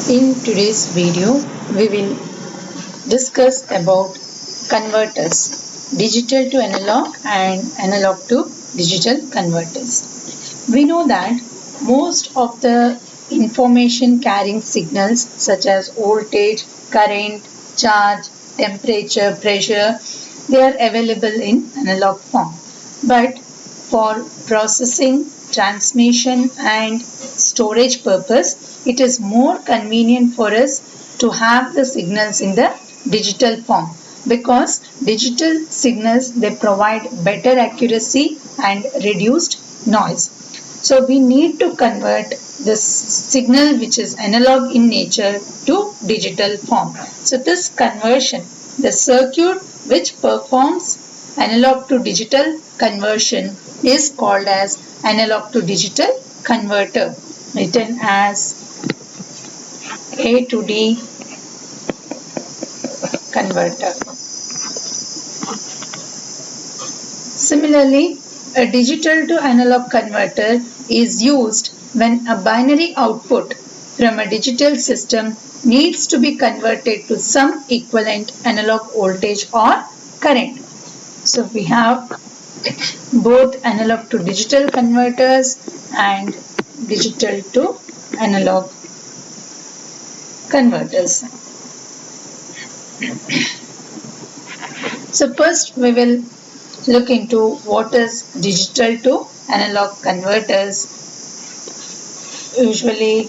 In today's video, we will discuss about converters, digital to analog and analog to digital converters. We know that most of the information carrying signals such as voltage, current, charge, temperature, pressure, they are available in analog form. But for processing, transmission and storage purpose, it is more convenient for us to have the signals in the digital form, because digital signals, they provide better accuracy and reduced noise. So we need to convert this signal which is analog in nature to digital form. So this conversion, the circuit which performs analog to digital conversion is called as analog to digital converter, written as A to D converter. Similarly, a digital to analog converter is used when a binary output from a digital system needs to be converted to some equivalent analog voltage or current. So we have both analog to digital converters and digital to analog converters. So first we will look into what is digital to analog converters, usually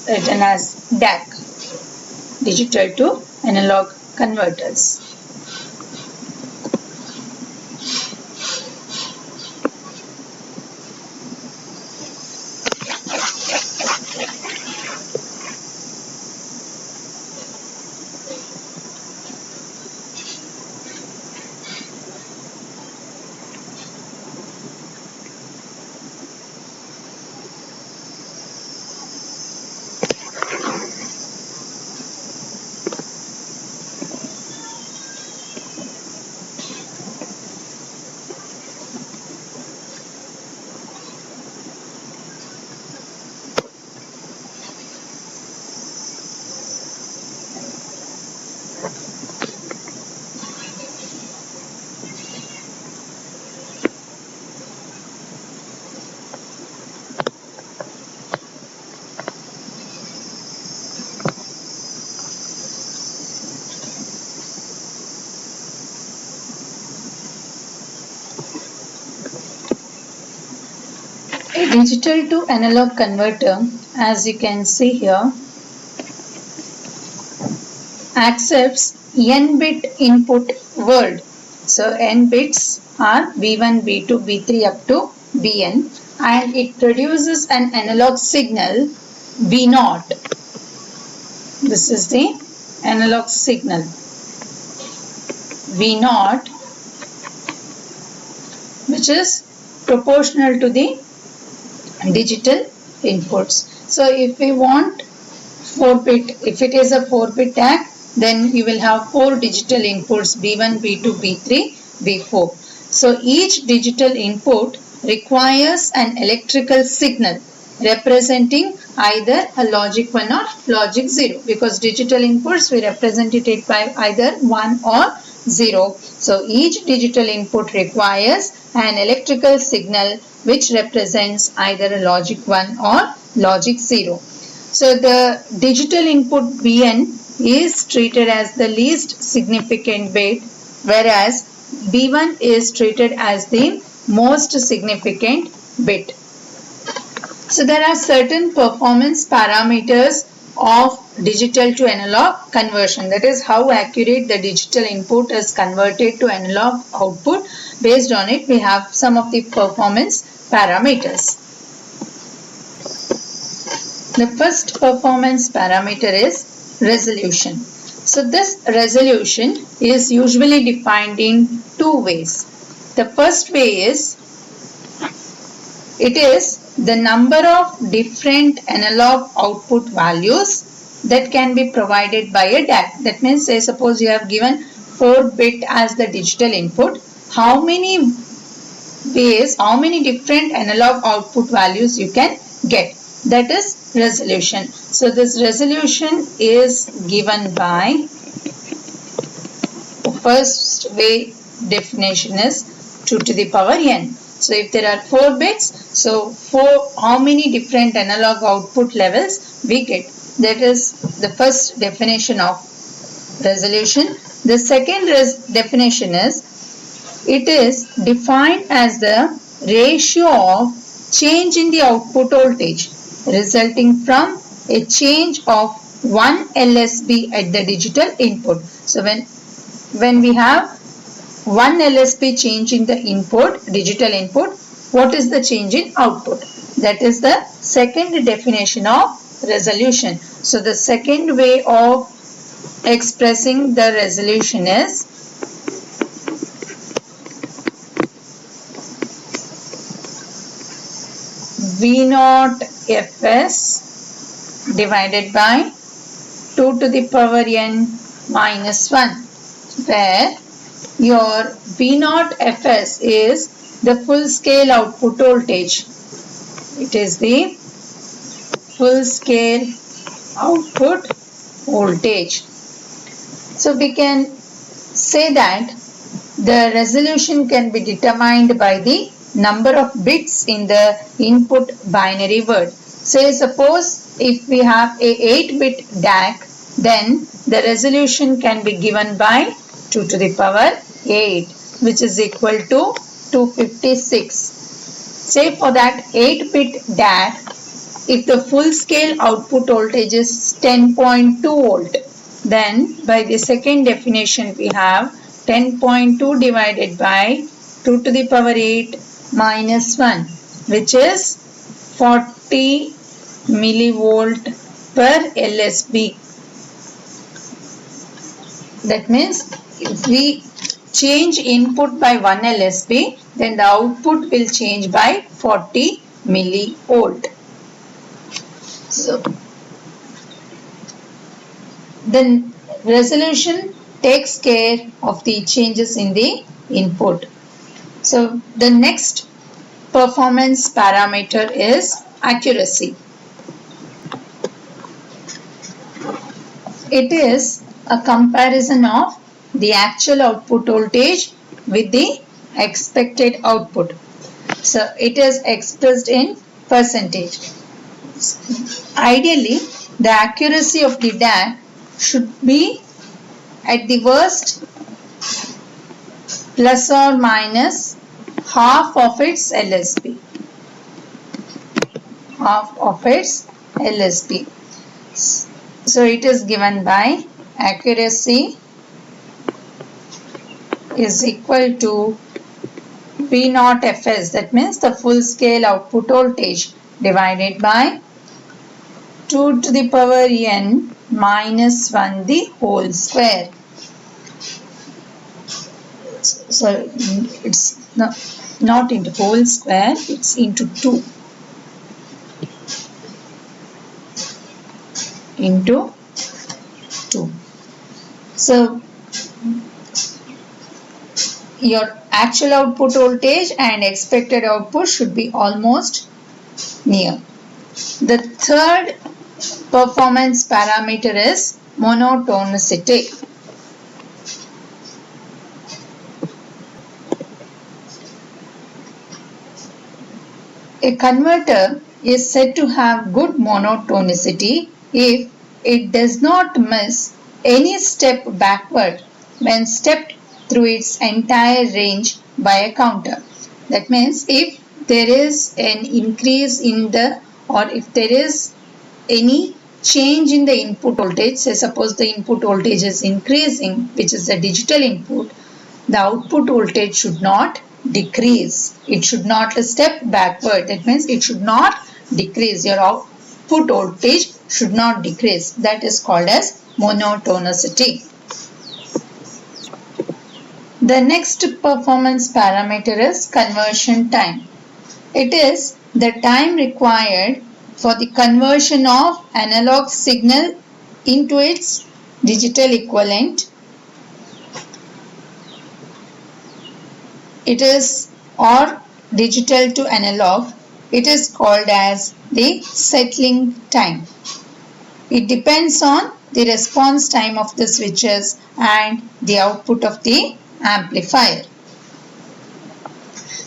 written as DAC, digital to analog converters. A digital to analog converter, as you can see here, accepts n-bit input word. So n bits are B1, B2, B3 up to Bn, and it produces an analog signal B0. This is the analog signal V0, which is proportional to the digital inputs. So if we want 4-bit, if it is a 4-bit DAC, then you will have 4 digital inputs B1, B2, B3, B4. So each digital input requires an electrical signal representing either a logic 1 or logic 0, because digital inputs we represent it by either 1 or 0. So each digital input requires an electrical signal which represents either a logic 1 or logic 0. So the digital input Bn is treated as the least significant bit, whereas B1 is treated as the most significant bit. So there are certain performance parameters of digital to analog conversion. That is how accurate the digital input is converted to analog output. Based on it, we have some of the performance parameters. The first performance parameter is resolution. So this resolution is usually defined in two ways. The first way is, it is the number of different analog output values that can be provided by a DAC. That means, say suppose you have given 4-bit as the digital input, how many ways, how many different analog output values you can get. That is resolution. So this resolution is given by, first way definition is 2 to the power n. So if there are 4 bits, so how many different analog output levels we get? That is the first definition of resolution. The second definition is, it is defined as the ratio of change in the output voltage resulting from a change of 1 LSB at the digital input. So when we have 1 LSB change in the input, digital input, what is the change in output? That is the second definition of resolution. So the second way of expressing the resolution is V naught Fs divided by 2 to the power n minus 1, where your V naught Fs is the full scale output voltage. It is the full scale output voltage. So we can say that the resolution can be determined by the number of bits in the input binary word. Say suppose if we have a 8-bit DAC, then the resolution can be given by 2 to the power 8, which is equal to 256. Say for that 8-bit DAC, if the full scale output voltage is 10.2 volt, then by the second definition we have 10.2 divided by 2 to the power 8 minus 1, which is 40 millivolt per LSB. That means if we change input by 1 LSB, then the output will change by 40 millivolt. So the resolution takes care of the changes in the input. So the next performance parameter is accuracy. It is a comparison of the actual output voltage with the expected output. So it is expressed in percentage. Ideally, the accuracy of the DAC should be at the worst plus or minus half of its LSB. Half of its LSB. So it is given by accuracy is equal to V naught Fs, that means the full scale output voltage, divided by 2 to the power n minus 1 the whole square. So it's not into whole square, it's into 2. Into 2. So your actual output voltage and expected output should be almost near. The third performance parameter is monotonicity. A converter is said to have good monotonicity if it does not miss any step backward when stepped through its entire range by a counter. That means if there is an increase in the, or if there is any change in the input voltage, say suppose the input voltage is increasing, which is the digital input, the output voltage should not decrease. It should not step backward. That means it should not decrease. Your output voltage should not decrease. That is called as monotonicity. The next performance parameter is conversion time. It is the time required for the conversion of analog signal into its digital equivalent. It is or digital to analog It is called as the settling time. It depends on the response time of the switches and the output of the amplifier.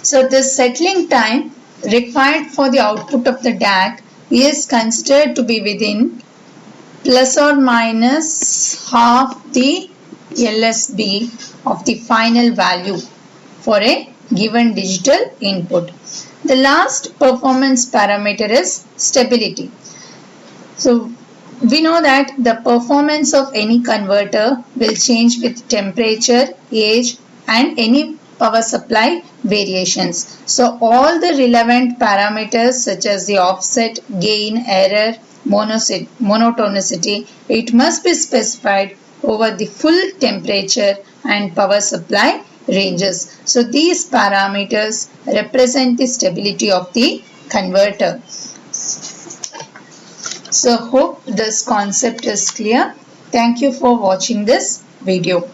So the settling time required for the output of the DAC is considered to be within plus or minus half the LSB of the final value for a given digital input. The last performance parameter is stability. So we know that the performance of any converter will change with temperature, age and any power supply variations. So all the relevant parameters such as the offset, gain, error, monotonicity, it must be specified over the full temperature and power supply ranges. So these parameters represent the stability of the converter. So hope this concept is clear. Thank you for watching this video.